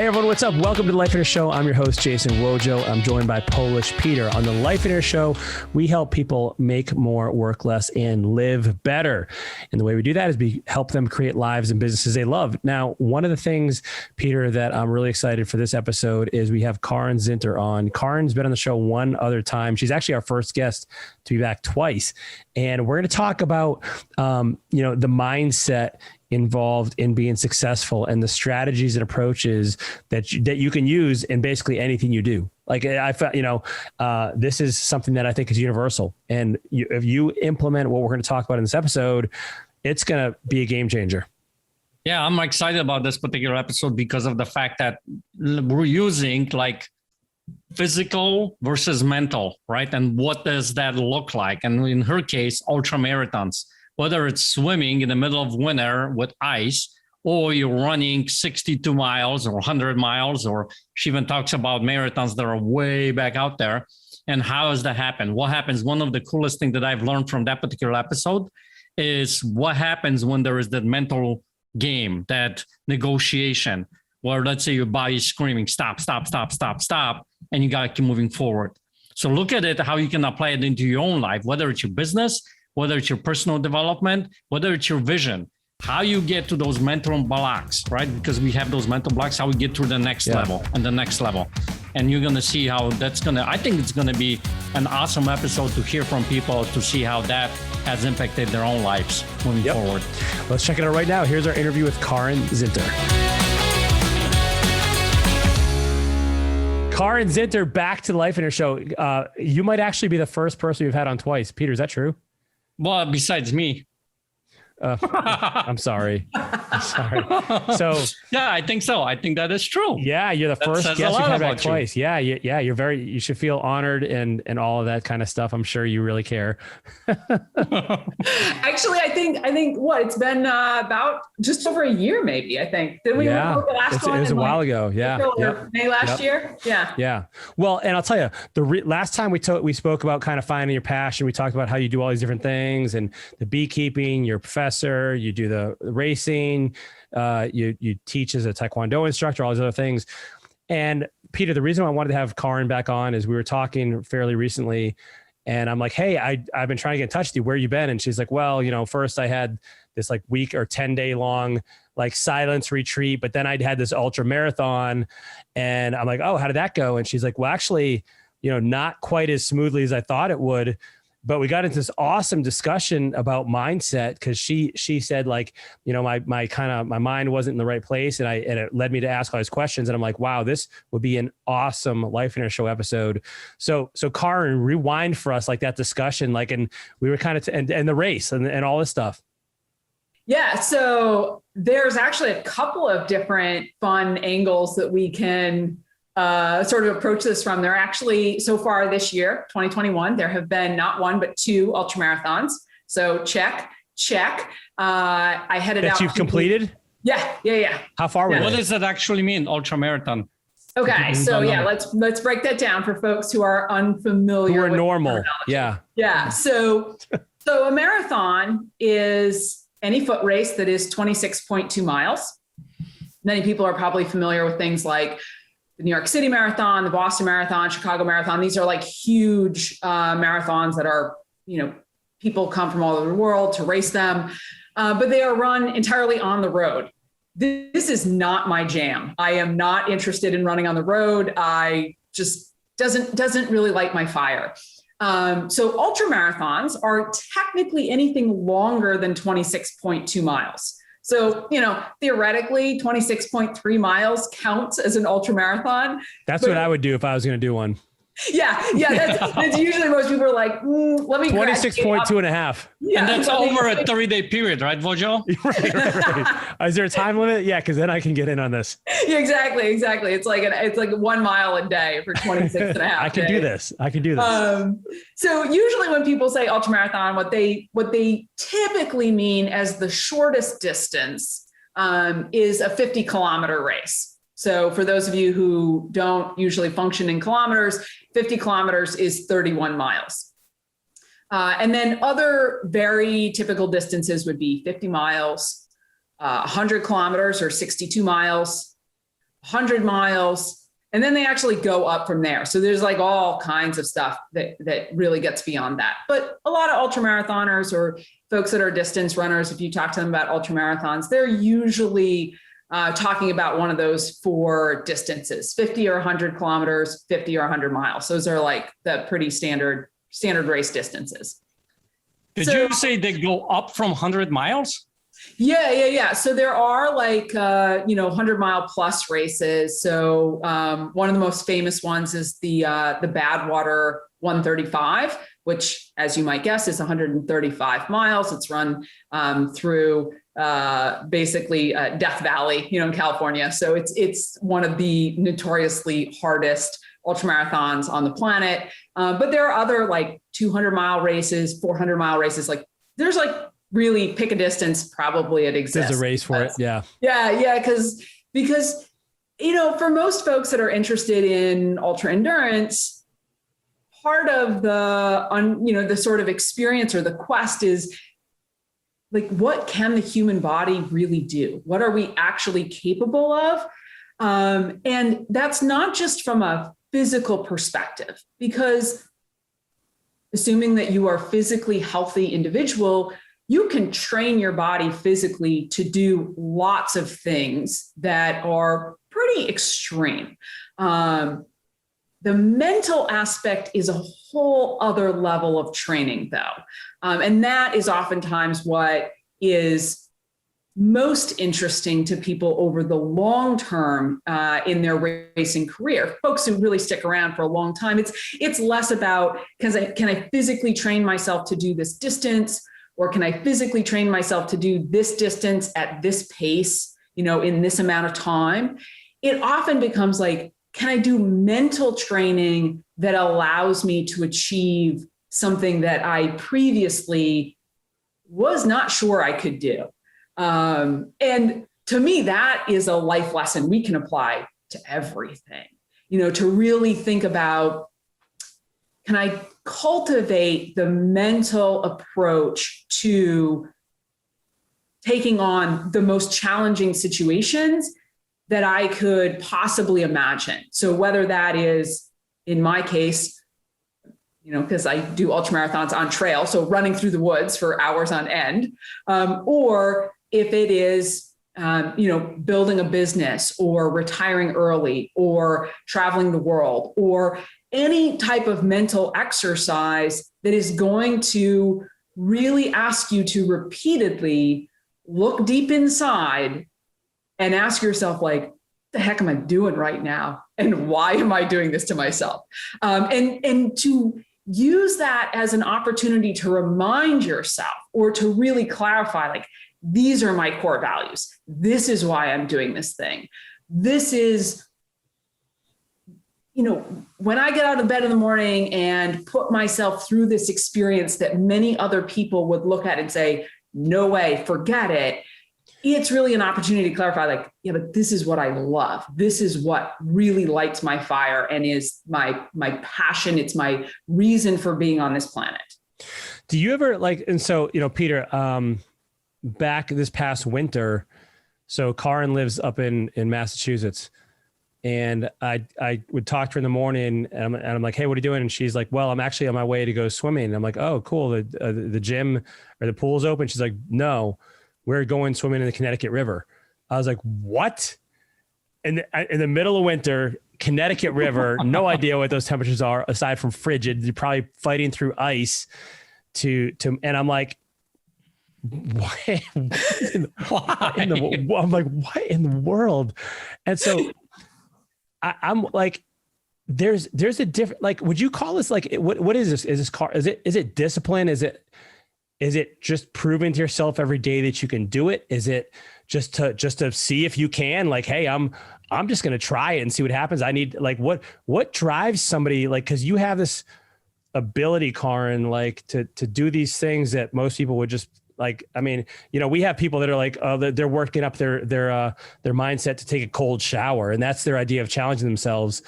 Hey everyone, what's up? Welcome to the Life Inner Show. I'm your host, Jason Wojo. I'm joined by Polish Peter. On the Life Inner Show, we help people make more, work less, and live better. And the way we do that is we help them create lives and businesses they love. Now, one of the things, Peter, that I'm really excited for this episode is we have Carin Zinter on. Carin's been on the show one other time. She's actually our first guest to be back twice. And we're going to talk about, the mindset involved in being successful and the strategies and approaches that you can use in basically anything you do. Like I felt, this is something that I think is universal. And if you implement what we're going to talk about in this episode, it's going to be a game changer. Yeah, I'm excited about this particular episode because of the fact that we're using like physical versus mental, right? And what does that look like? And in her case, ultramarathons. Whether it's swimming in the middle of winter with ice, or you're running 62 miles or 100 miles, or she even talks about marathons that are way back out there. And how does that happen? What happens? One of the coolest things that I've learned from that particular episode is what happens when there is that mental game, that negotiation, where let's say your body's screaming, stop, stop, stop, stop, stop, and you got to keep moving forward. So look at it, how you can apply it into your own life, whether it's your business, whether it's your personal development, whether it's your vision, how you get to those mental blocks, right? Because we have those mental blocks, how we get to the next level and the next level. And you're going to see how I think it's going to be an awesome episode to hear from people, to see how that has impacted their own lives moving forward. Let's check it out right now. Here's our interview with Carin Zinter. Carin Zinter, back to the Life Inner Show. You might actually be the first person we've had on twice. Peter, is that true? Well, besides me. I'm sorry. So yeah, I think so. I think that is true. Yeah, you're the first guest we've had back twice. Yeah, you should feel honored and all of that kind of stuff. I'm sure you really care. Actually, I think it's been about just over a year, maybe. I think. Did we record the last one? It was a while ago. Yeah. May last year. Yeah. Yeah. Well, and I'll tell you, last time we spoke about kind of finding your passion. We talked about how you do all these different things and the beekeeping, your professor, you do the racing, you teach as a Taekwondo instructor, all these other things. And Peter, the reason I wanted to have Carin back on is we were talking fairly recently and I'm like, hey, I've been trying to get in touch with you. Where you been? And she's like, well, first I had this like week or 10-day long like silence retreat, but then I'd had this ultra marathon and I'm like, oh, how did that go? And she's like, well, actually, not quite as smoothly as I thought it would. But we got into this awesome discussion about mindset because she said like, my mind wasn't in the right place and it led me to ask all these questions. And I'm like, wow, this would be an awesome Life Inner Show episode. So Carin, rewind for us like that discussion, like, and we were kind of, and the race and all this stuff. Yeah. So there's actually a couple of different fun angles that we can sort of approach this from. There actually, so far this year, 2021, there have been not one, but 2 ultramarathons. So check. I headed out. That you've completed? Yeah. How far were they? What does that actually mean, ultramarathon? Okay. So let's break that down for folks who are unfamiliar. Who are normal. Yeah. Yeah. So a marathon is any foot race that is 26.2 miles. Many people are probably familiar with things like the New York City Marathon, the Boston Marathon, Chicago Marathon. These are like huge marathons that are, people come from all over the world to race them, but they are run entirely on the road. This is not my jam. I am not interested in running on the road. I just doesn't really light my fire. So ultramarathons are technically anything longer than 26.2 miles. So, theoretically 26.3 miles counts as an ultramarathon. That's what I would do if I was going to do one. Yeah. That's usually most people are like, let me 26.2 and a half. Yeah, and that's over a 30-day period, right, Vojo? Right. Is there a time limit? Yeah, because then I can get in on this. Yeah, exactly. It's like 1 mile a day for 26 and a half. I can do this. So usually when people say ultramarathon, what they typically mean as the shortest distance is a 50-kilometer race. So for those of you who don't usually function in kilometers, 50 kilometers is 31 miles. And then other very typical distances would be 50 miles, 100 kilometers or 62 miles, 100 miles, and then they actually go up from there. So there's like all kinds of stuff that really gets beyond that. But a lot of ultramarathoners or folks that are distance runners, if you talk to them about ultramarathons, they're usually talking about one of those 4 distances, 50 or 100 kilometers, 50 or 100 miles. Those are like the pretty standard race distances. Did you say they go up from 100 miles? Yeah. So there are like, 100-mile plus races. So one of the most famous ones is the Badwater 135, which, as you might guess, is 135 miles. It's run through basically Death Valley, in California. So it's one of the notoriously hardest ultramarathons on the planet. But there are other like 200-mile races, 400-mile races. Like there's like really pick a distance, probably it exists. There's a race for it. Yeah. Yeah. Because, for most folks that are interested in ultra endurance, part of the sort of experience or the quest is like, what can the human body really do? What are we actually capable of? And that's not just from a physical perspective, because assuming that you are a physically healthy individual, you can train your body physically to do lots of things that are pretty extreme. The mental aspect is a whole other level of training, though. And that is oftentimes what is most interesting to people over the long term in their racing career. Folks who really stick around for a long time, it's less about, can I physically train myself to do this distance? Or can I physically train myself to do this distance at this pace, in this amount of time? It often becomes like, can I do mental training that allows me to achieve something that I previously was not sure I could do? And to me, that is a life lesson we can apply to everything, to really think about, can I cultivate the mental approach to taking on the most challenging situations that I could possibly imagine? So whether that is, in my case, because I do ultramarathons on trail, so running through the woods for hours on end, or if it is, building a business or retiring early or traveling the world or any type of mental exercise that is going to really ask you to repeatedly look deep inside and ask yourself, like, what the heck am I doing right now? And why am I doing this to myself? And to use that as an opportunity to remind yourself or to really clarify, like, these are my core values. This is why I'm doing this thing. This is, when I get out of bed in the morning and put myself through this experience that many other people would look at and say, no way, forget it. It's really an opportunity to clarify, like, yeah, but this is what I love. This is what really lights my fire and is my passion. It's my reason for being on this planet. Do you ever Peter, back this past winter, so Carin lives up in Massachusetts, and I would talk to her in the morning and I'm like, hey, what are you doing? And she's like, well, I'm actually on my way to go swimming. And I'm like, oh, cool. The gym or the pool's open. She's like, no, we're going swimming in the Connecticut River. I was like, what? In the middle of winter, Connecticut River, no idea what those temperatures are aside from frigid. You're probably fighting through ice and I'm like, why? I'm like, what in the world? And so I'm like, there's a different, like, would you call this like, what is this? Is it discipline? Is it just proving to yourself every day that you can do it? Is it just to see if you can, like, hey, I'm just going to try it and see what happens. I need, like, what drives somebody, like, cause you have this ability, Carin, like to do these things that most people would just, like, I mean, we have people that are like, they're working up their mindset to take a cold shower, and that's their idea of challenging themselves.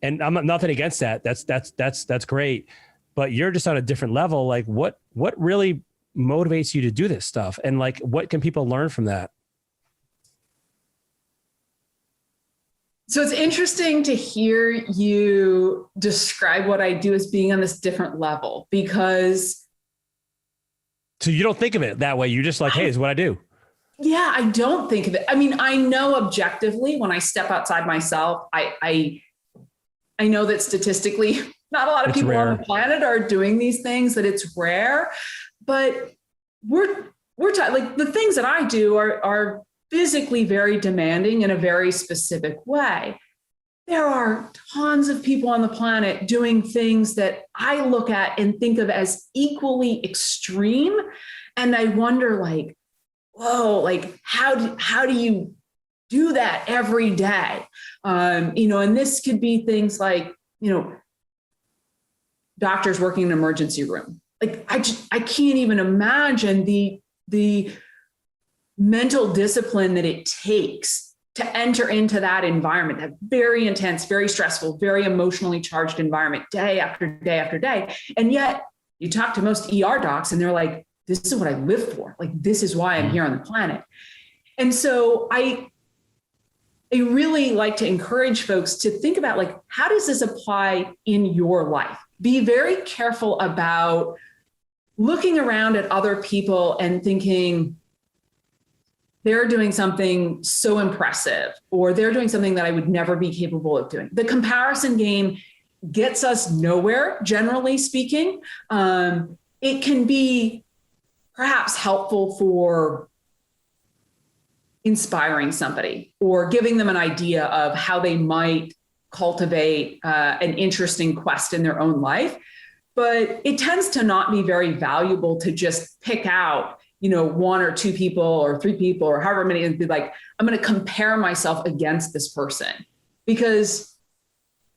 And I'm nothing against that. That's great. But you're just on a different level. Like, what really motivates you to do this stuff? And like, what can people learn from that? So it's interesting to hear you describe what I do as being on this different level, because. So you don't think of it that way. You're just like, hey, it's what I do. Yeah, I don't think of it. I mean, I know objectively when I step outside myself, I know that statistically, not a lot of people on the planet are doing these things, that it's rare, but we're like the things that I do are physically very demanding in a very specific way. There are tons of people on the planet doing things that I look at and think of as equally extreme. And I wonder, like, whoa, like how do you do that every day? And this could be things like, doctors working in an emergency room. Like I can't even imagine the mental discipline that it takes to enter into that environment, that very intense, very stressful, very emotionally charged environment, day after day after day. And yet you talk to most ER docs and they're like, this is what I live for. Like, this is why I'm here on the planet. And so I really like to encourage folks to think about, like, how does this apply in your life? Be very careful about looking around at other people and thinking they're doing something so impressive, or they're doing something that I would never be capable of doing. The comparison game gets us nowhere, generally speaking. It can be perhaps helpful for inspiring somebody or giving them an idea of how they might cultivate an interesting quest in their own life. But it tends to not be very valuable to just pick out, one or two people or three people or however many, and be like, I'm going to compare myself against this person, because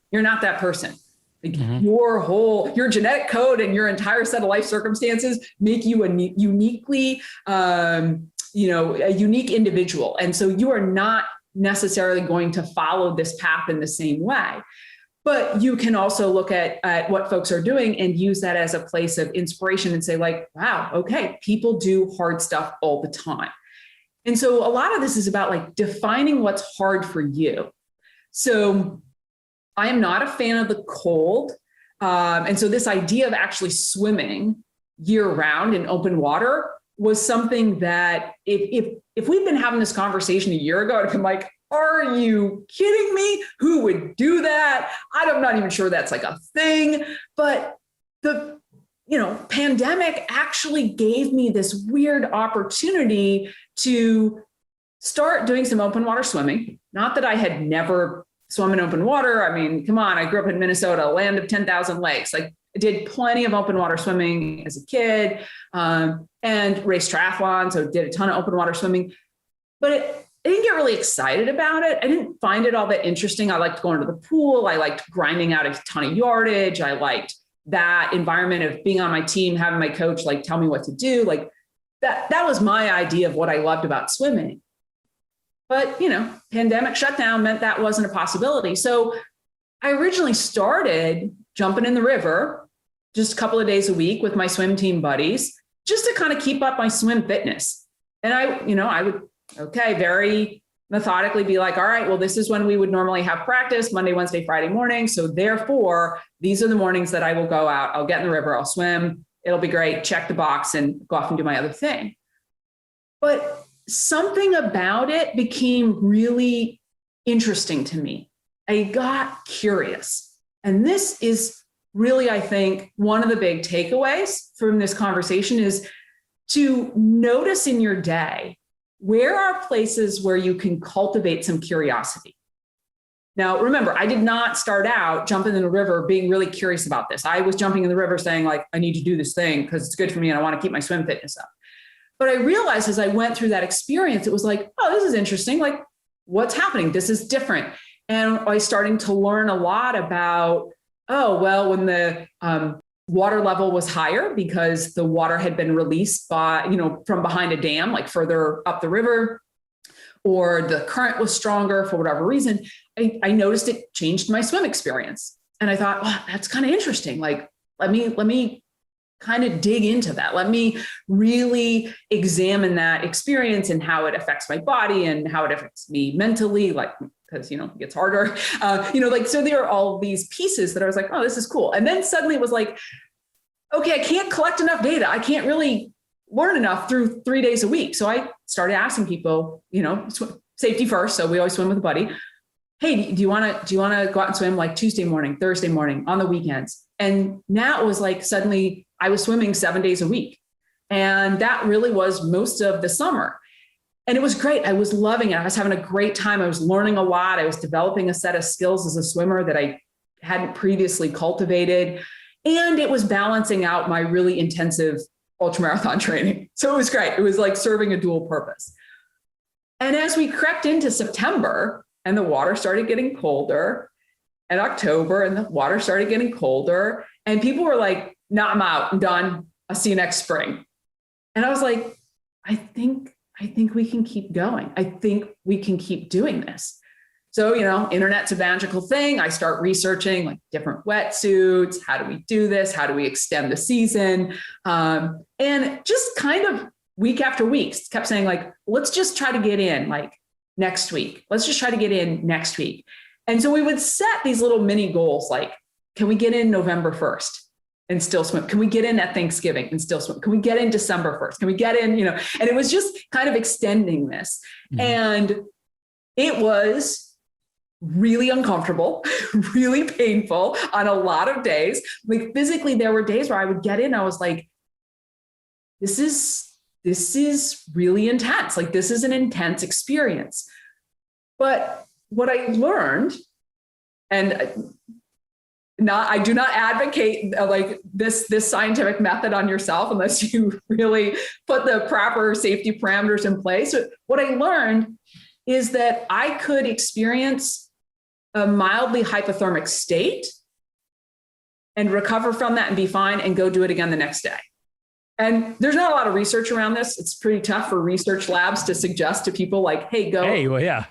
you're not that person. Like your genetic code and your entire set of life circumstances make you uniquely, a unique individual. And so you are not necessarily going to follow this path in the same way. But you can also look at what folks are doing and use that as a place of inspiration and say, like, wow, okay, people do hard stuff all the time. And so a lot of this is about, like, defining what's hard for you. So I am not a fan of the cold. And so this idea of actually swimming year round in open water was something that if we'd been having this conversation a year ago, I'd been like, are you kidding me? Who would do that? I'm not even sure that's like a thing. But the pandemic actually gave me this weird opportunity to start doing some open water swimming. Not that I had never swum in open water. I mean, come on, I grew up in Minnesota, land of 10,000 lakes. Like, I did plenty of open water swimming as a kid, and raced triathlon. So did a ton of open water swimming, but I didn't get really excited about it. I didn't find it all that interesting. I liked going to the pool. I liked grinding out a ton of yardage. I liked that environment of being on my team, having my coach, like, tell me what to do. Like that was my idea of what I loved about swimming. But, pandemic shutdown meant that wasn't a possibility. So I originally started jumping in the river just a couple of days a week with my swim team buddies, just to kind of keep up my swim fitness. And I would, very methodically be like, all right, well, this is when we would normally have practice, Monday, Wednesday, Friday morning. So therefore, these are the mornings that I will go out. I'll get in the river, I'll swim. It'll be great. Check the box and go off and do my other thing. But something about it became really interesting to me. I got curious. And this is really, I think, one of the big takeaways from this conversation is to notice in your day, where are places where you can cultivate some curiosity? Now, remember, I did not start out jumping in the river being really curious about this. I was jumping in the river saying, like, I need to do this thing because it's good for me and I want to keep my swim fitness up. But I realized as I went through that experience, it was like, oh, this is interesting. Like, what's happening? This is different. And I was starting to learn a lot about, oh, well, when the water level was higher because the water had been released by, from behind a dam, like further up the river, or the current was stronger for whatever reason, I noticed it changed my swim experience. And I thought, wow, that's kind of interesting. Like, let me kind of dig into that. Let me really examine that experience and how it affects my body and how it affects me mentally, like, because, it gets harder. So there are all these pieces that I was like, oh, this is cool. And then suddenly it was like, okay, I can't collect enough data. I can't really learn enough through 3 days a week. So I started asking people, safety first. So we always swim with a buddy. Hey, do you want to go out and swim like Tuesday morning, Thursday morning, on the weekends? And now it was like, suddenly I was swimming 7 days a week. And that really was most of the summer. And it was great. I was loving it. I was having a great time. I was learning a lot. I was developing a set of skills as a swimmer that I hadn't previously cultivated. And it was balancing out my really intensive ultramarathon training. So it was great. It was like serving a dual purpose. And as we crept into September and the water started getting colder, and October and the water started getting colder, and people were like, no, I'm out, I'm done. I'll see you next spring. And I was like, I think we can keep going. I think we can keep doing this. So, internet's a magical thing. I start researching like different wetsuits. How do we do this? How do we extend the season? And just kind of week after week kept saying like, let's just try to get in like next week. Let's just try to get in next week. And so we would set these little mini goals like, can we get in November 1st? And still swim? Can we get in at Thanksgiving and still swim? Can we get in December 1st? Can we get in, and it was just kind of extending this. Mm-hmm. And it was really uncomfortable, really painful on a lot of days. Like physically, there were days where I would get in, I was like, this is really intense. Like this is an intense experience. But what I learned, and I do not advocate like this scientific method on yourself unless you really put the proper safety parameters in place. So what I learned is that I could experience a mildly hypothermic state and recover from that and be fine and go do it again the next day. And there's not a lot of research around this. It's pretty tough for research labs to suggest to people like, hey, go. Hey, well, yeah.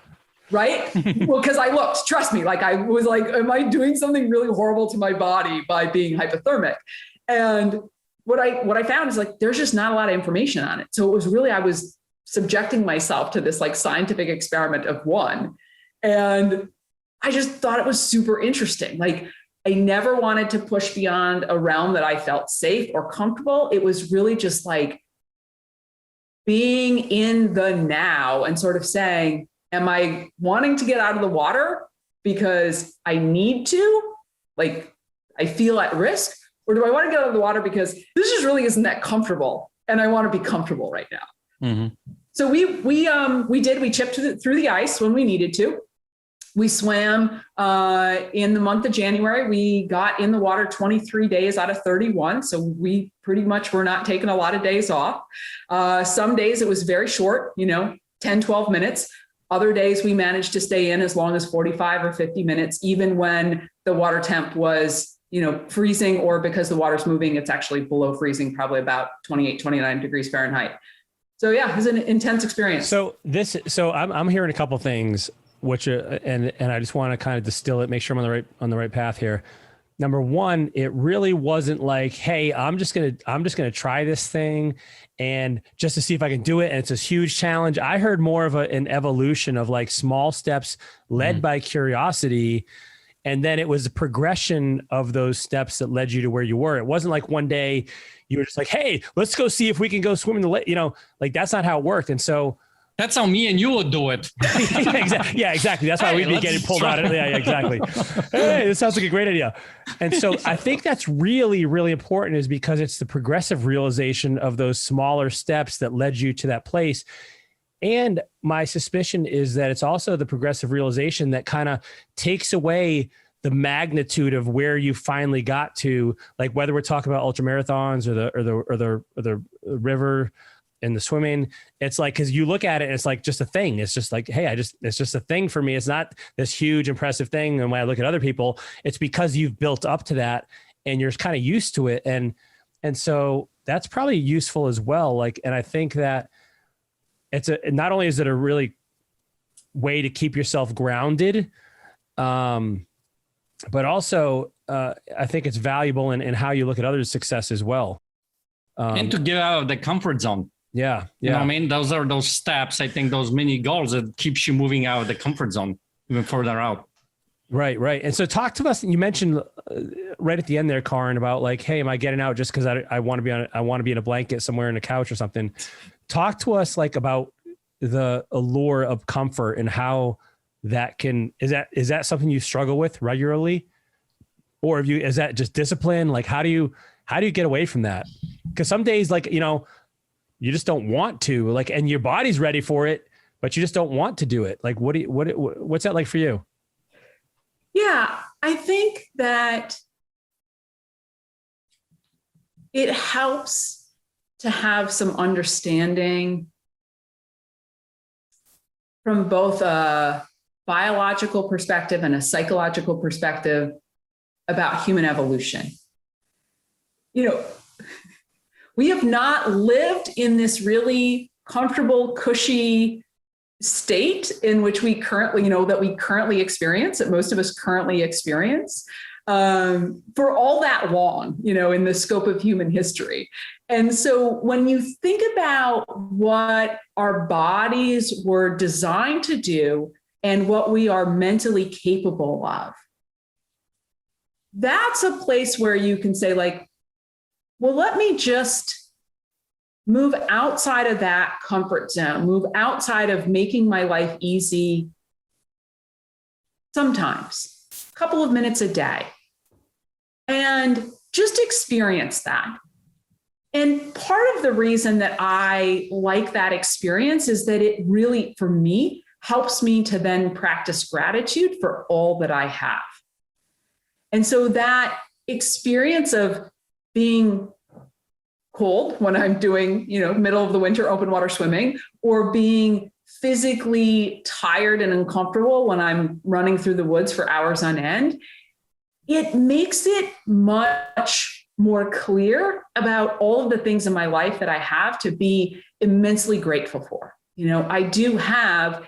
Right? Well, because I looked, trust me, like I was like, am I doing something really horrible to my body by being hypothermic? And what I found is like, there's just not a lot of information on it. So it was really, I was subjecting myself to this like scientific experiment of one. And I just thought it was super interesting. Like I never wanted to push beyond a realm that I felt safe or comfortable. It was really just like being in the now and sort of saying, am I wanting to get out of the water because I need to, like I feel at risk, or do I want to get out of the water because this just really isn't that comfortable and I want to be comfortable right now? Mm-hmm. So we chipped through the ice when we needed to. We swam in the month of January. We got in the water 23 days out of 31. So we pretty much were not taking a lot of days off. Some days it was very short, 10, 12 minutes. Other days we managed to stay in as long as 45 or 50 minutes, even when the water temp was, freezing, or because the water's moving, it's actually below freezing, probably about 28, 29 degrees Fahrenheit. So yeah, it was an intense experience. So I'm hearing a couple things, which and I just want to kind of distill it, make sure I'm on the right path here. Number one, it really wasn't like, hey, I'm just gonna try this thing and just to see if I can do it. And it's a huge challenge. I heard more of an evolution of like small steps led by curiosity. And then it was a progression of those steps that led you to where you were. It wasn't like one day you were just like, hey, let's go see if we can go swim in the lake. Like that's not how it worked. And so that's how me and you would do it. Yeah, exactly. That's why we'd be getting pulled out. Yeah, exactly. Hey, this sounds like a great idea. And so I think that's really, really important, is because it's the progressive realization of those smaller steps that led you to that place. And my suspicion is that it's also the progressive realization that kind of takes away the magnitude of where you finally got to, like whether we're talking about ultramarathons or the river and the swimming. It's like, cause you look at it and it's like just a thing. It's just like, hey, it's just a thing for me. It's not this huge, impressive thing. And when I look at other people, it's because you've built up to that and you're kind of used to it. And so that's probably useful as well. Like, and I think that not only is it a really way to keep yourself grounded, but also I think it's valuable in how you look at others' success as well. And to get out of the comfort zone. Yeah. You know what I mean? Those are those steps. I think those mini goals that keeps you moving out of the comfort zone. even further out. Right, right. And so talk to us. You mentioned right at the end there, Carin, about like, hey, am I getting out just because I want to be in a blanket somewhere in a couch or something? Talk to us like about the allure of comfort and how that is that something you struggle with regularly, or is that just discipline? Like, how do you get away from that? Because some days, like, you just don't want to, like, and your body's ready for it, but you just don't want to do it. Like, what's that like for you? Yeah, I think that it helps to have some understanding from both a biological perspective and a psychological perspective about human evolution. We have not lived in this really comfortable, cushy state in which we currently experience, that most of us currently experience, for all that long, in the scope of human history. And so when you think about what our bodies were designed to do and what we are mentally capable of, that's a place where you can say, like, well, let me just move outside of that comfort zone, move outside of making my life easy sometimes, a couple of minutes a day, and just experience that. And part of the reason that I like that experience is that it really, for me, helps me to then practice gratitude for all that I have. And so that experience of being cold when I'm doing, middle of the winter open water swimming, or being physically tired and uncomfortable when I'm running through the woods for hours on end, it makes it much more clear about all of the things in my life that I have to be immensely grateful for. I do have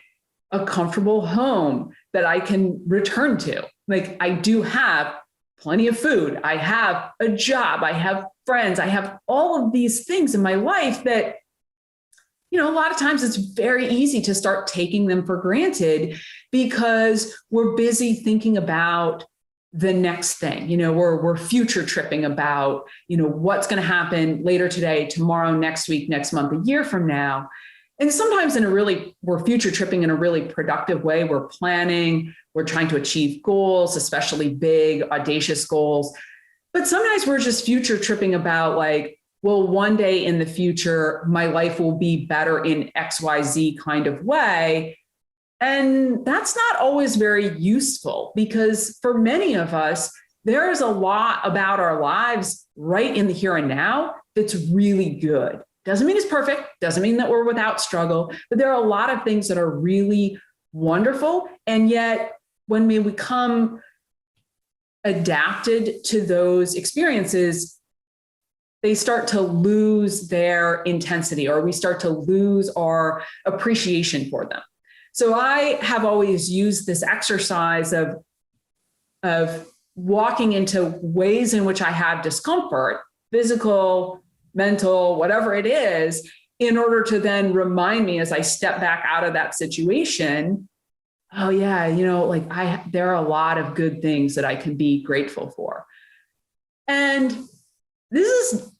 a comfortable home that I can return to. Like, I do have plenty of food. I have a job. I have friends. I have all of these things in my life that, a lot of times it's very easy to start taking them for granted because we're busy thinking about the next thing. We're future tripping about, what's going to happen later today, tomorrow, next week, next month, a year from now. And sometimes we're future tripping in a really productive way. We're planning, we're trying to achieve goals, especially big, audacious goals. But sometimes we're just future tripping about, like, well, one day in the future, my life will be better in XYZ kind of way. And that's not always very useful, because for many of us, there is a lot about our lives right in the here and now that's really good. Doesn't mean it's perfect, doesn't mean that we're without struggle, but there are a lot of things that are really wonderful. And yet, when we become adapted to those experiences, they start to lose their intensity, or we start to lose our appreciation for them. So I have always used this exercise of walking into ways in which I have discomfort, physical, mental, whatever it is, in order to then remind me as I step back out of that situation, oh yeah, there are a lot of good things that I can be grateful for. And this is,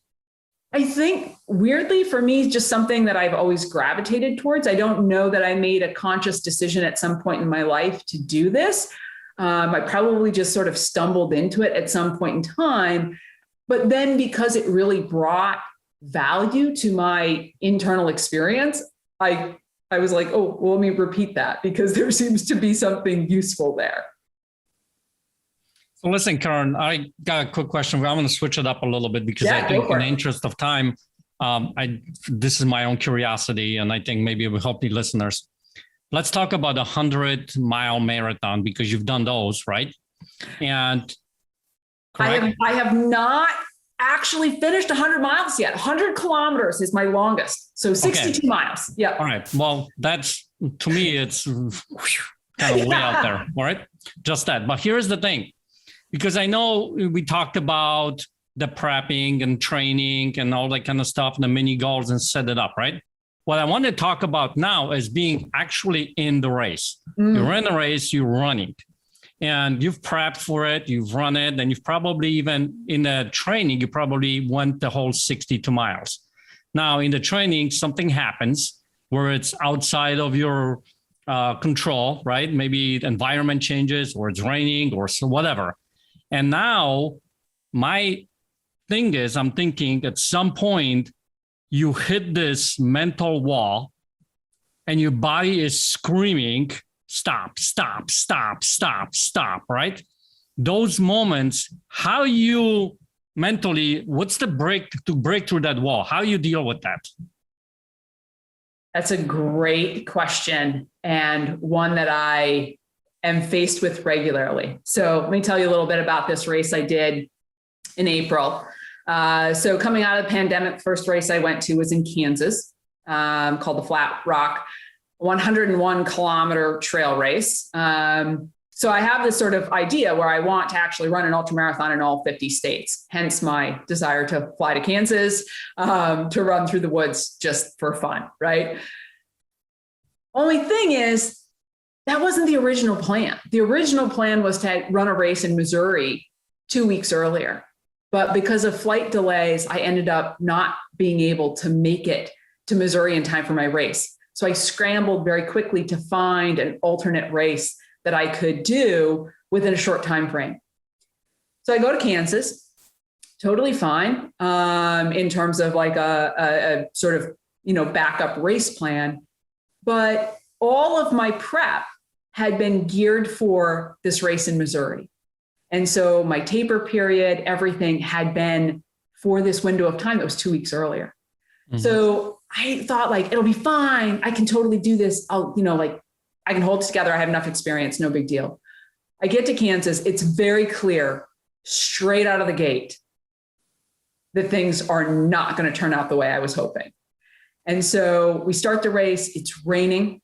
I think, weirdly for me, just something that I've always gravitated towards. I don't know that I made a conscious decision at some point in my life to do this. I probably just sort of stumbled into it at some point in time. But then, because it really brought value to my internal experience, I was like, oh, well, let me repeat that, because there seems to be something useful there. So listen, Carin, I got a quick question. I'm going to switch it up a little bit, because I think in the interest of time, this is my own curiosity, and I think maybe it will help the listeners. Let's talk about 100-mile marathon, because you've done those, right? And I have not actually finished 100 miles yet. 100 kilometers is my longest. So 62 miles. Yeah. All right. Well, that's, to me, it's kind of way out there. All right. Just that. But here's the thing, because I know we talked about the prepping and training and all that kind of stuff, and the mini goals, and set it up, right? What I want to talk about now is being actually in the race. You're in the race, you're running, and you've prepped for it, you've run it, and you've probably even in the training, you probably went the whole 62 miles. Now in the training, something happens where it's outside of your control, right? Maybe the environment changes or it's raining or so whatever. And now my thing is, I'm thinking at some point you hit this mental wall and your body is screaming, stop, stop, stop, stop, stop, right? Those moments, how you mentally, what's the break to break through that wall? How you deal with that? That's a great question, and one that I am faced with regularly. So let me tell you a little bit about this race I did in April. So coming out of the pandemic, first race I went to was in Kansas, called the Flat Rock 101 kilometer trail race. So I have this sort of idea where I want to actually run an ultramarathon in all 50 states, hence my desire to fly to Kansas, to run through the woods just for fun, right? Only thing is, that wasn't the original plan. The original plan was to run a race in Missouri 2 weeks earlier. But because of flight delays, I ended up not being able to make it to Missouri in time for my race. So I scrambled very quickly to find an alternate race that I could do within a short time frame. So I go to Kansas, totally fine, in terms of like a sort of, backup race plan. But all of my prep had been geared for this race in Missouri. And so my taper period, everything had been for this window of time that was 2 weeks earlier. Mm-hmm. So I thought like, it'll be fine. I can totally do this. I can hold it together. I have enough experience. No big deal. I get to Kansas. It's very clear straight out of the gate that things are not going to turn out the way I was hoping. And so we start the race. It's raining.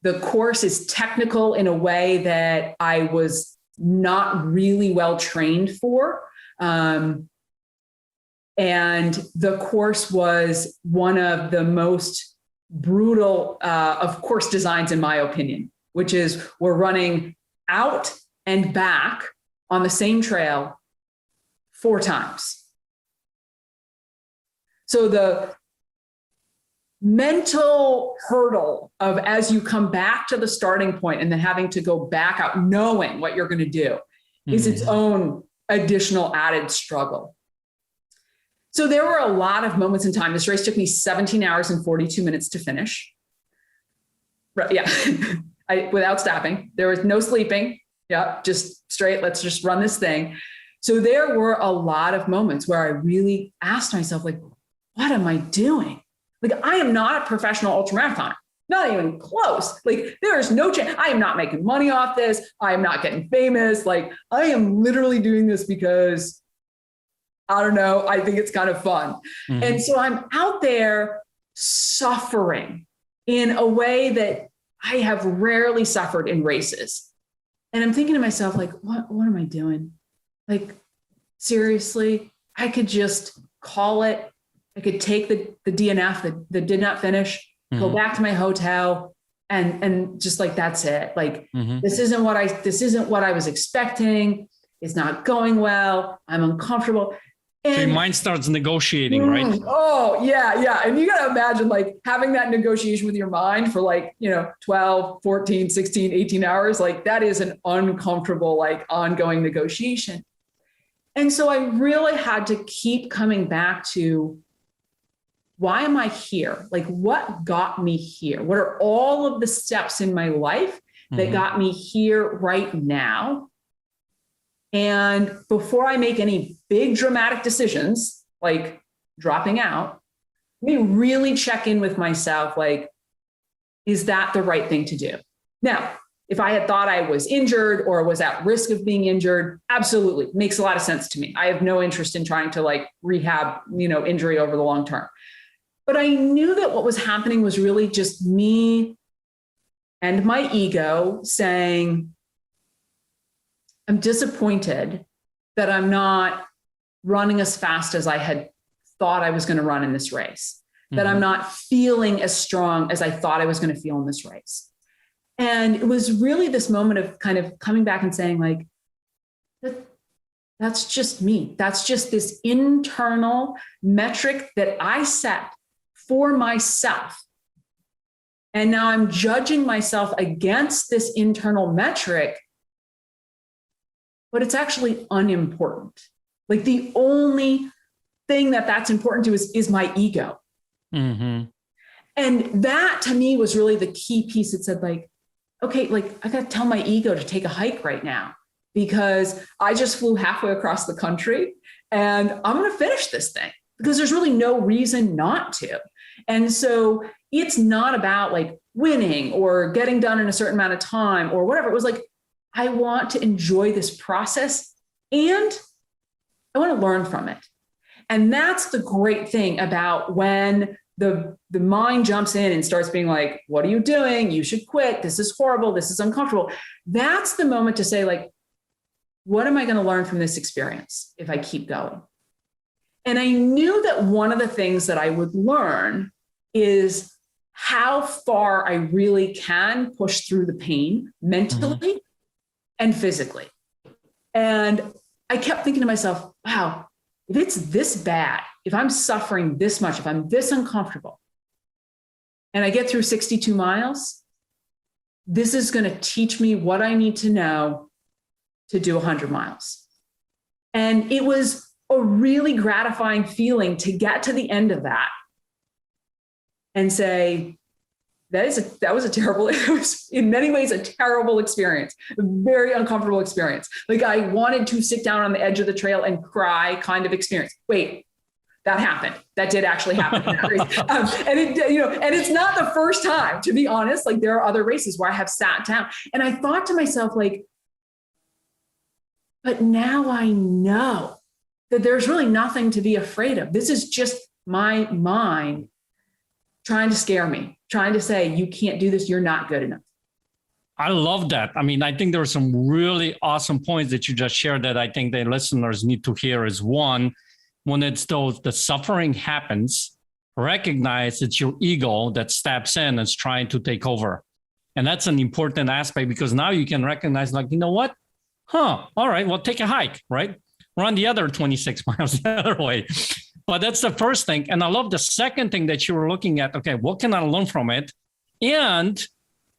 The course is technical in a way that I was not really well trained for. And the course was one of the most brutal, of course, designs, in my opinion, which is we're running out and back on the same trail 4 times. So the mental hurdle of as you come back to the starting point and then having to go back out, knowing what you're going to do, is its own additional added struggle. So there were a lot of moments in time. This race took me 17 hours and 42 minutes to finish. Yeah, without stopping. There was no sleeping. Yeah, just straight, let's just run this thing. So there were a lot of moments where I really asked myself, like, what am I doing? Like, I am not a professional ultramarathoner, not even close. Like, there is no chance. I am not making money off this. I am not getting famous. Like, I am literally doing this because, I don't know, I think it's kind of fun. Mm-hmm. And so I'm out there suffering in a way that I have rarely suffered in races. And I'm thinking to myself, like, what am I doing? Like, seriously, I could just call it. I could take the DNF that did not finish, go back to my hotel, and just like, that's it. Like, this isn't what I was expecting. It's not going well. I'm uncomfortable. And, so your mind starts negotiating, right? Oh, yeah. And you got to imagine like having that negotiation with your mind for like, 12, 14, 16, 18 hours. Like, that is an uncomfortable, like, ongoing negotiation. And so I really had to keep coming back to, why am I here? Like, what got me here? What are all of the steps in my life that got me here right now? And before I make any big dramatic decisions, like dropping out, let me really check in with myself. Like, is that the right thing to do? Now, if I had thought I was injured or was at risk of being injured, absolutely makes a lot of sense to me. I have no interest in trying to like rehab, injury over the long term. But I knew that what was happening was really just me and my ego saying, I'm disappointed that I'm not running as fast as I had thought I was going to run in this race. that I'm not feeling as strong as I thought I was going to feel in this race. And it was really this moment of kind of coming back and saying, like, that's just me. That's just this internal metric that I set for myself. And now I'm judging myself against this internal metric, but it's actually unimportant. Like, the only thing that's important to is my ego. And that to me was really the key piece. It said, like, okay, like, I got to tell my ego to take a hike right now, because I just flew halfway across the country and I'm going to finish this thing, because there's really no reason not to. And so it's not about like winning or getting done in a certain amount of time or whatever. It was like, I want to enjoy this process and I want to learn from it. And that's the great thing about when the mind jumps in and starts being like, what are you doing? You should quit. This is horrible. This is uncomfortable. That's the moment to say, like, what am I going to learn from this experience if I keep going? And I knew that one of the things that I would learn is how far I really can push through the pain mentally and physically. And I kept thinking to myself, wow, if it's this bad, if I'm suffering this much, if I'm this uncomfortable, and I get through 62 miles, this is going to teach me what I need to know to do 100 miles. And it was a really gratifying feeling to get to the end of that and say, that was a terrible, it was in many ways a terrible experience, a very uncomfortable experience. Like, I wanted to sit down on the edge of the trail and cry kind of experience. Wait, that happened. That did actually happen. And it's not the first time, to be honest. Like, there are other races where I have sat down and I thought to myself, like, but now I know that there's really nothing to be afraid of. This is just my mind trying to scare me, trying to say, you can't do this. You're not good enough. I love that. I mean, I think there are some really awesome points that you just shared that I think the listeners need to hear. Is one, when the suffering happens, recognize it's your ego that steps in and is trying to take over. And that's an important aspect, because now you can recognize, like, you know what? All right, well, take a hike, right? Run the other 26 miles the other way. But that's the first thing. And I love the second thing that you were looking at. Okay, what can I learn from it? And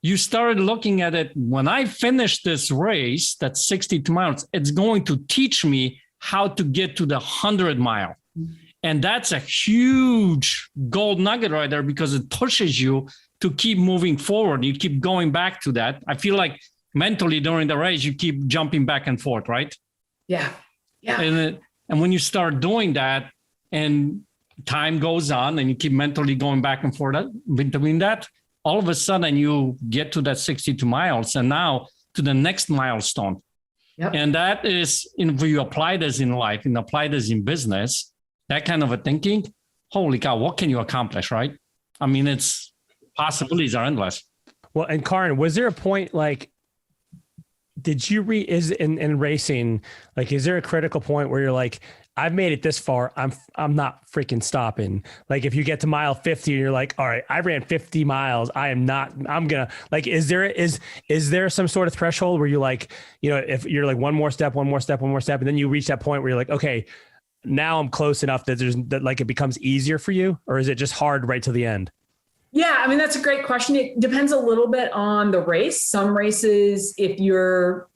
you started looking at it, when I finish this race, that's 62 miles, it's going to teach me how to get to the 100 mile. And that's a huge gold nugget right there, because it pushes you to keep moving forward. You keep going back to that. I feel like mentally during the race, you keep jumping back and forth, right? Yeah. Yeah. And when you start doing that and time goes on and you keep mentally going back and forth between that, all of a sudden you get to that 62 miles and now to the next milestone. Yep. And that is, if you apply this in life and apply this in business, that kind of a thinking, holy cow, what can you accomplish, right? I mean, it's possibilities are endless. Well, and Carin, was there a point, like, did you is in racing, like, is there a critical point where you're like, I've made it this far, I'm not freaking stopping? Like, if you get to mile 50 and you're like, all right, I ran 50 miles, I'm gonna, like, is there some sort of threshold where you, like, you know, if you're like one more step, and then you reach that point where you're like, okay, now I'm close enough that like it becomes easier for you? Or is it just hard right to the end? Yeah, I mean, that's a great question. It depends a little bit on the race. Some races, if you're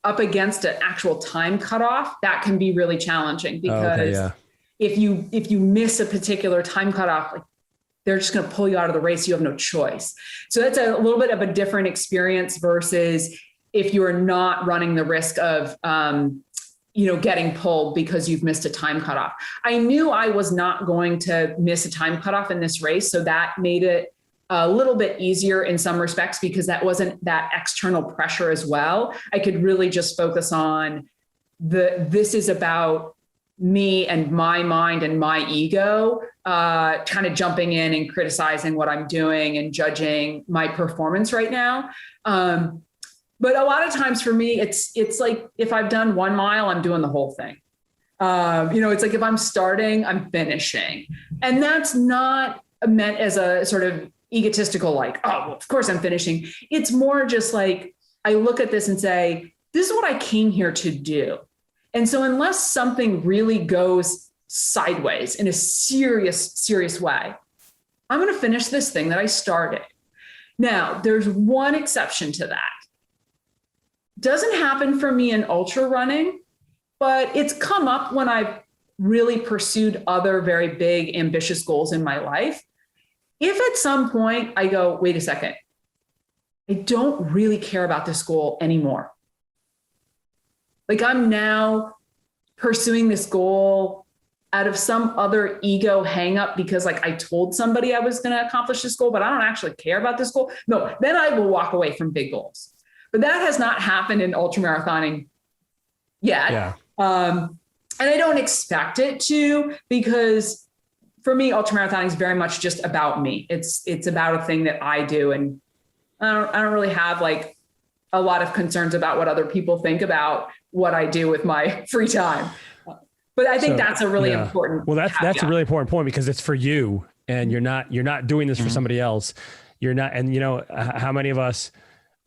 up against an actual time cutoff, that can be really challenging, because if you miss a particular time cutoff, like, they're just going to pull you out of the race. You have no choice. So that's a little bit of a different experience versus if you're not running the risk of, getting pulled because you've missed a time cutoff. I knew I was not going to miss a time cutoff in this race. So that made it a little bit easier in some respects, because that wasn't that external pressure as well. I could really just focus on this is about me and my mind and my ego, kind of jumping in and criticizing what I'm doing and judging my performance right now. But a lot of times for me, it's like, if I've done 1 mile, I'm doing the whole thing. It's like if I'm starting, I'm finishing. And that's not meant as a sort of egotistical, like, oh, well, of course I'm finishing. It's more just like, I look at this and say, this is what I came here to do. And so unless something really goes sideways in a serious way, I'm going to finish this thing that I started. Now, there's one exception to that. Doesn't happen for me in ultra running, but it's come up when I've really pursued other very big, ambitious goals in my life. If at some point I go, wait a second, I don't really care about this goal anymore. Like I'm now pursuing this goal out of some other ego hang up because like I told somebody I was going to accomplish this goal, but I don't actually care about this goal. No, then I will walk away from big goals. But that has not happened in ultramarathoning yet. Yeah. And I don't expect it to, because for me, ultramarathoning is very much just about me. It's about a thing that I do. And I don't really have like a lot of concerns about what other people think about what I do with my free time. But I think that's a really important. Well, that's a really important point because it's for you and you're not doing this for somebody else. You're not. And how many of us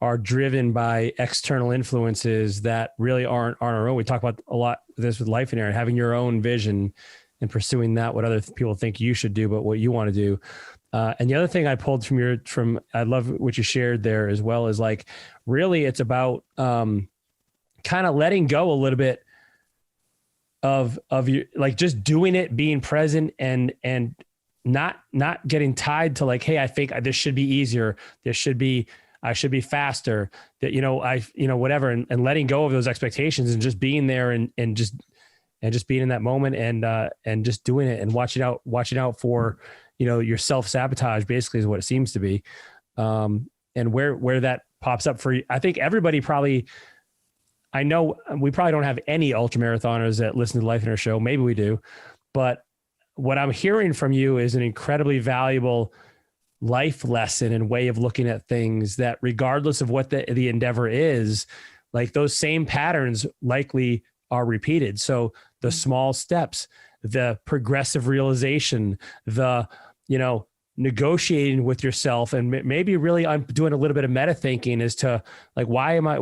are driven by external influences that really aren't our own. We talk about a lot of this with Life in Air, having your own vision and pursuing that, what other people think you should do, but what you want to do. And the other thing I pulled from I love what you shared there as well, is like, really it's about kind of letting go a little bit of your, like just doing it, being present and not getting tied to like, hey, I think this should be easier. I should be faster, that, whatever, and letting go of those expectations and just being there and just being in that moment and just doing it and watching out for, your self-sabotage basically is what it seems to be. And where that pops up for you. I think everybody probably, I know we probably don't have any ultramarathoners that listen to the Life in Our show. Maybe we do, but what I'm hearing from you is an incredibly valuable life lesson and way of looking at things that regardless of what the endeavor is, like those same patterns likely are repeated. So the small steps, the progressive realization, the, negotiating with yourself and maybe really I'm doing a little bit of meta thinking as to like, why am I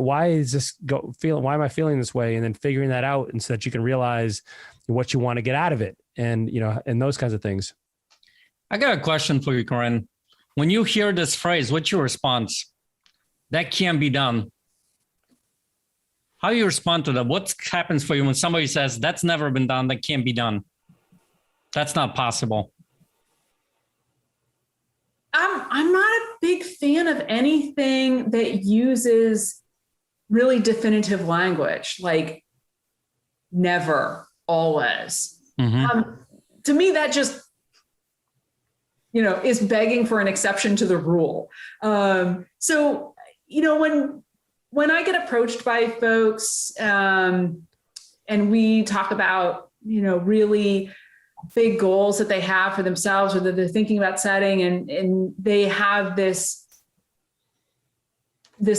feeling this way? And then figuring that out and so that you can realize what you want to get out of it. And, and those kinds of things. I got a question for you, Carin. When you hear this phrase, what's your response? That can't be done. How do you respond to that? What happens for you when somebody says that's never been done, that can't be done? That's not possible. I'm not a big fan of anything that uses really definitive language, like never, always. Mm-hmm. To me, that just, is begging for an exception to the rule. So, when I get approached by folks and we talk about, really big goals that they have for themselves or that they're thinking about setting, and they have this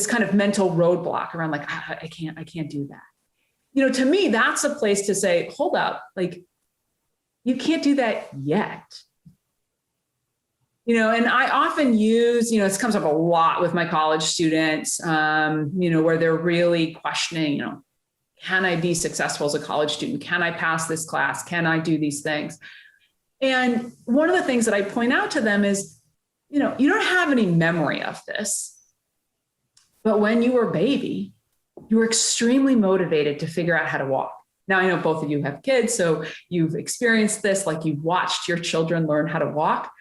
kind of mental roadblock around like, I can't do that. To me, that's a place to say, hold up, like you can't do that yet. And I often use, this comes up a lot with my college students, where they're really questioning, can I be successful as a college student? Can I pass this class? Can I do these things? And one of the things that I point out to them is, you don't have any memory of this, but when you were a baby, you were extremely motivated to figure out how to walk. Now, I know both of you have kids, so you've experienced this, like you've watched your children learn how to walk.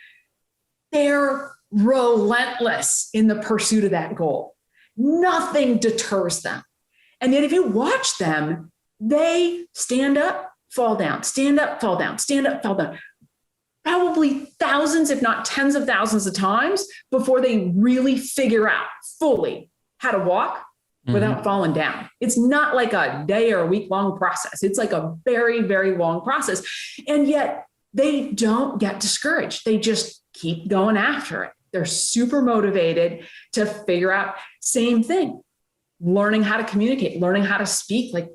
They're relentless in the pursuit of that goal. Nothing deters them. And then if you watch them, they stand up, fall down, stand up, fall down, stand up, fall down, probably thousands, if not tens of thousands of times before they really figure out fully how to walk without falling down. It's not like a day or a week long process. It's like a very, very long process. And yet they don't get discouraged. They just keep going after it. They're super motivated to figure out, same thing, learning how to communicate, learning how to speak. Like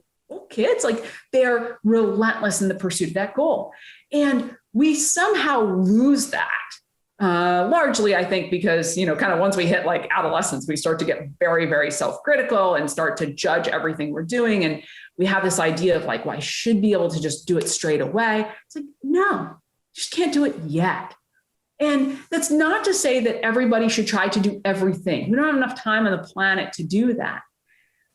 kids, like they're relentless in the pursuit of that goal. And we somehow lose that. Largely, I think, because, kind of once we hit like adolescence, we start to get very, very self-critical and start to judge everything we're doing. And we have this idea of like, well, I should be able to just do it straight away. It's like, no, you just can't do it yet. And that's not to say that everybody should try to do everything. We don't have enough time on the planet to do that.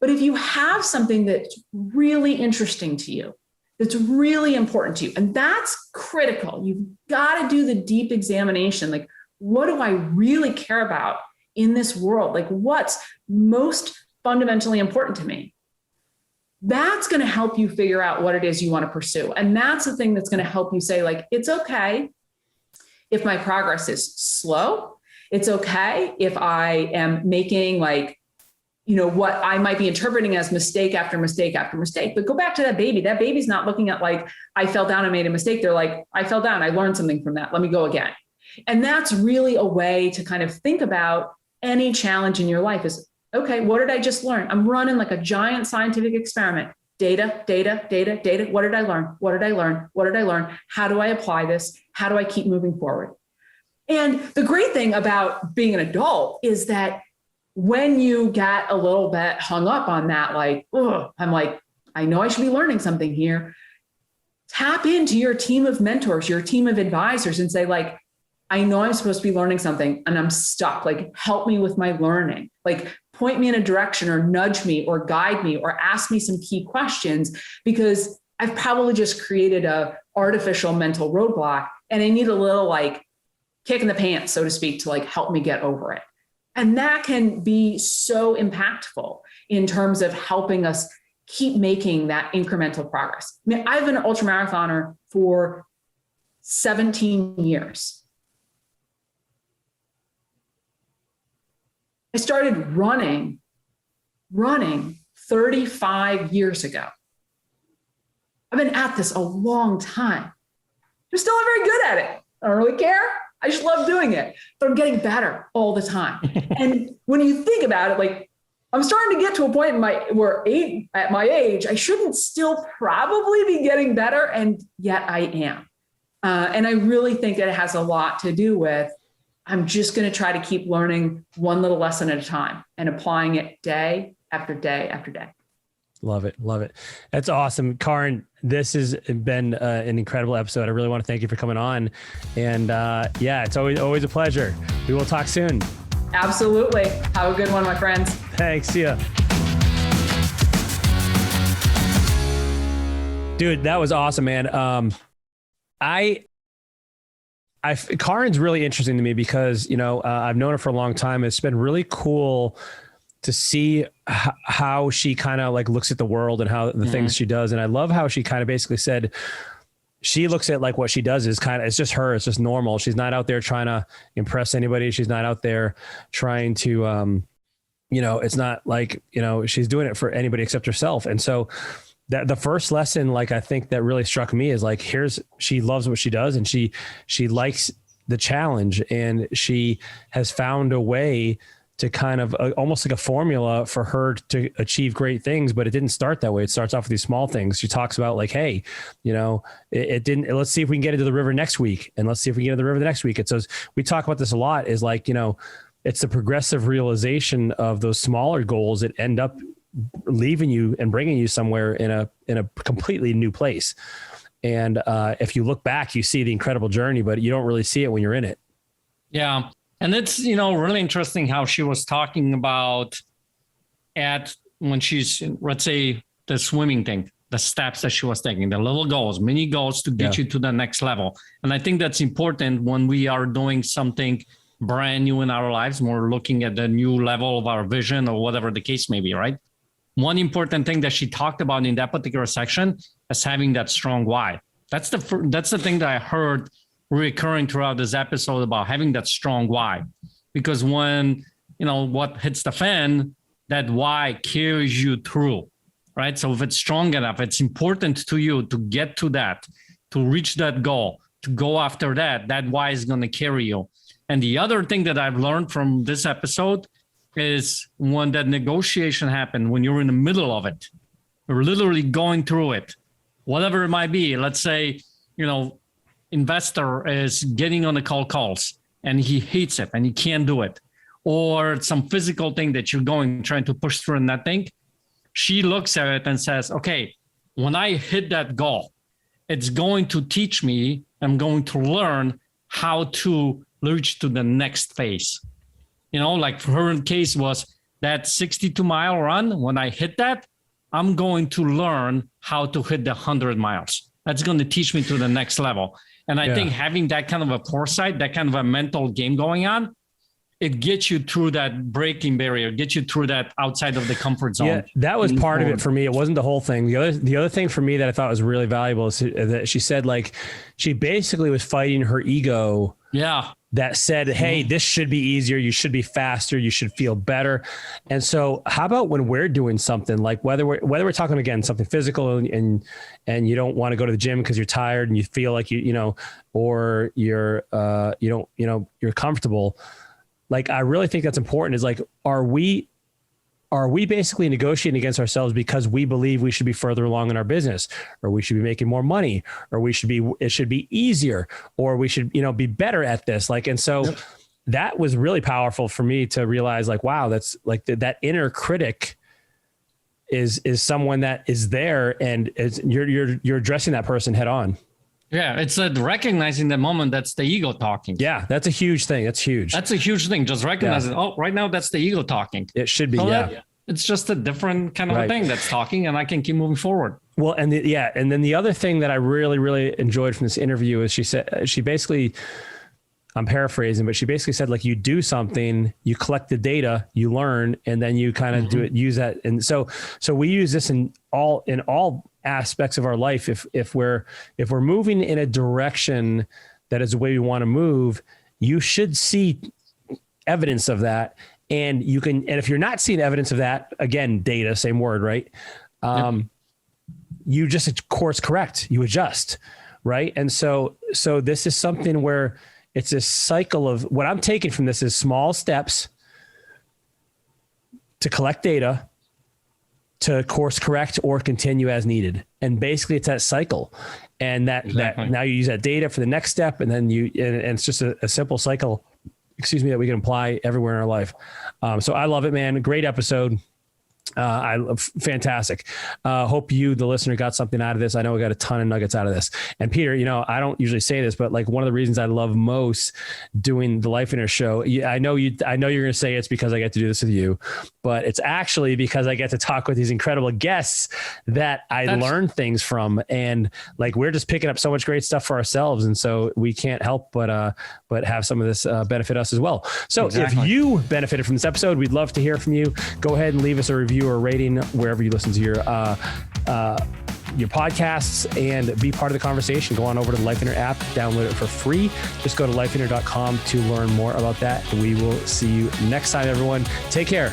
But if you have something that's really interesting to you, that's really important to you, and that's critical, you've got to do the deep examination. Like, what do I really care about in this world? Like, what's most fundamentally important to me? That's going to help you figure out what it is you want to pursue. And that's the thing that's going to help you say, like, it's okay if my progress is slow. It's okay if I am making like, what I might be interpreting as mistake after mistake after mistake. But go back to that baby. That baby's not looking at like, I fell down and made a mistake. They're like, I fell down. I learned something from that. Let me go again. And that's really a way to kind of think about any challenge in your life is, okay, what did I just learn? I'm running like a giant scientific experiment. Data, data, data, data. What did I learn? What did I learn? What did I learn? How do I apply this? How do I keep moving forward? And the great thing about being an adult is that when you get a little bit hung up on that, like, oh, I'm like, I know I should be learning something here. Tap into your team of mentors, your team of advisors, and say, like, I know I'm supposed to be learning something and I'm stuck. Like, help me with my learning. Like, point me in a direction or nudge me or guide me or ask me some key questions, because I've probably just created a artificial mental roadblock and I need a little like kick in the pants, so to speak, to like help me get over it. And that can be so impactful in terms of helping us keep making that incremental progress. I mean, I've been an ultramarathoner for 17 years. I started running 35 years ago. I've been at this a long time. I'm still not very good at it. I don't really care. I just love doing it, but I'm getting better all the time. And when you think about it, like, I'm starting to get to a point where at my age, I shouldn't still probably be getting better, and yet I am. And I really think that it has a lot to do with, I'm just going to try to keep learning one little lesson at a time and applying it day after day after day. Love it. Love it. That's awesome. Carin, this has been an incredible episode. I really want to thank you for coming on. And it's always a pleasure. We will talk soon. Absolutely. Have a good one, my friends. Thanks. See ya. Dude, that was awesome, man. Carin's really interesting to me because, I've known her for a long time. It's been really cool to see how she kind of like looks at the world and how the things she does. And I love how she kind of basically said, she looks at like what she does is it's just her. It's just normal. She's not out there trying to impress anybody. She's not out there trying to, it's not like, she's doing it for anybody except herself. And so that the first lesson, like, I think that really struck me is like, she loves what she does and she likes the challenge, and she has found a way to kind of almost like a formula for her to achieve great things, but it didn't start that way. It starts off with these small things. She talks about like, hey, it didn't, let's see if we can get into the river next week. And let's see if we can get into the river the next week. And so we talk about this a lot, is like, it's the progressive realization of those smaller goals that end up leaving you and bringing you somewhere in a completely new place. And if you look back, you see the incredible journey, but you don't really see it when you're in it. Yeah. And it's, really interesting how she was talking about when she's, let's say, the swimming thing, the steps that she was taking, the little goals, mini goals to get you to the next level. And I think that's important when we are doing something brand new in our lives, when we're looking at the new level of our vision or whatever the case may be, right? One important thing that she talked about in that particular section is having that strong why. That's the thing that I heard recurring throughout this episode about having that strong why, because when what hits the fan, that why carries you through, right? So if it's strong enough, it's important to you to get to that, to reach that goal, to go after that why is going to carry you. And the other thing that I've learned from this episode is when that negotiation happened, when you're in the middle of it, We're literally going through it, whatever it might be. Let's say, investor is getting on the calls and he hates it and he can't do it, or some physical thing that you're trying to push through in that thing. She looks at it and says, okay, when I hit that goal, it's going to teach me, I'm going to learn how to reach to the next phase. Like for her case was that 62-mile run. When I hit that, I'm going to learn how to hit the 100 miles. That's going to teach me to the next level. And I think having that kind of a foresight, that kind of a mental game going on, it gets you through that breaking barrier, gets you through that outside of the comfort zone. Yeah, that was part of it for me. It wasn't the whole thing. The other thing for me that I thought was really valuable is that she said, like, she basically was fighting her ego. Yeah. That said, hey, this should be easier. You should be faster. You should feel better. And so how about when we're doing something, like whether we're talking, again, something physical and you don't want to go to the gym because you're tired and you feel like or you're comfortable. Like, I really think that's important, is like, are we basically negotiating against ourselves because we believe we should be further along in our business, or we should be making more money, or it should be easier, or we should, be better at this. Like, and so that was really powerful for me to realize, like, wow, that's like that inner critic is someone that is there, and you're addressing that person head on. Yeah, it's recognizing the moment that's the ego talking. Yeah, that's a huge thing. That's huge. That's a huge thing. Just recognizing, right now that's the ego talking. It should be, It's just a different kind of a thing that's talking, and I can keep moving forward. Well, and then the other thing that I really, really enjoyed from this interview is she basically, I'm paraphrasing, but she basically said, like, you do something, you collect the data, you learn, and then you kind of use that. And so we use this in all aspects of our life. If we're moving in a direction that is the way we want to move, you should see evidence of that. And if you're not seeing evidence of that, again, data, same word, right? You just course correct, you adjust, right? And so this is something where it's a cycle of, what I'm taking from this is small steps to collect data, to course correct or continue as needed. And basically it's that cycle, and that now you use that data for the next step. And then and it's just a simple cycle, that we can apply everywhere in our life. So I love it, man. Great episode. Fantastic. Hope you, the listener, got something out of this. I know we got a ton of nuggets out of this. And Peter, I don't usually say this, but like, one of the reasons I love most doing the Life Inner show, I know you're going to say it's because I get to do this with you, but it's actually because I get to talk with these incredible guests that I learn things from, and like, we're just picking up so much great stuff for ourselves. And so we can't help but have some of this benefit us as well. So if you benefited from this episode, we'd love to hear from you. Go ahead and leave us a review or rating wherever you listen to your podcasts, and be part of the conversation. Go on over to the Life Inner app, download it for free. Just go to lifeinner.com to learn more about that. We will see you next time, everyone. Take care.